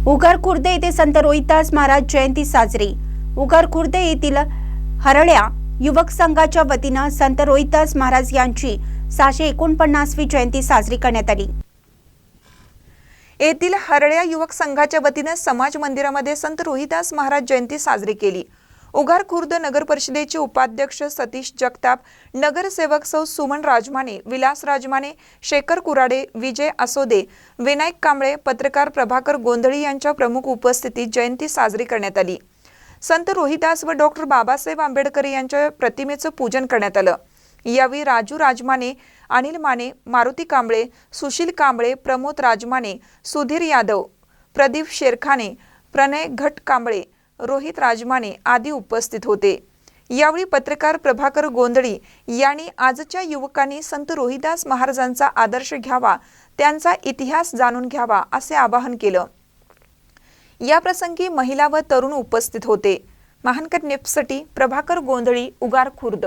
उगार खुर्द येथे संत रोहिदास महाराज जयंती साजरी। उगार खुर्द येथील हरळ्या युवक संघाच्या वतीने संत रोहिदास महाराज यांची 649वी जयंती साजरी करण्यात आली। येथील हरळ्या युवक संघाच्या वतीने समाज मंदिरामध्ये संत रोहिदास महाराज जयंती साजरी केली। उगार खुर्द नगर परिषदेचे उपाध्यक्ष सतीश जगताप, नगरसेवक सौ सुमन राजमाने, विलास राजमाने, शेखर कुराडे, विजय असोदे, विनायक कांबळे, पत्रकार प्रभाकर गोंधळी यांच्या प्रमुख उपस्थितीत जयंती साजरी करण्यात आली। संत रोहिदास व डॉक्टर बाबासाहेब आंबेडकर यांच्या प्रतिमेचं पूजन करण्यात आलं। यावेळी राजू राजमाने, अनिल माने, मारुती कांबळे, सुशील कांबळे, प्रमोद राजमाने, सुधीर यादव, प्रदीप शेरखाने, प्रणय घट कांबळे, रोहित राजमाने आदी उपस्थित होते। यावेळी पत्रकार प्रभाकर गोंधळी यांनी आजच्या युवकांनी संत रोहिदास महाराजांचा आदर्श घ्यावा, त्यांचा इतिहास जाणून घ्यावा असे आवाहन केलं। या प्रसंगी महिला व तरुण उपस्थित होते। महानकर न्यूजसाठी प्रभाकर गोंधळी, उगार खुर्द।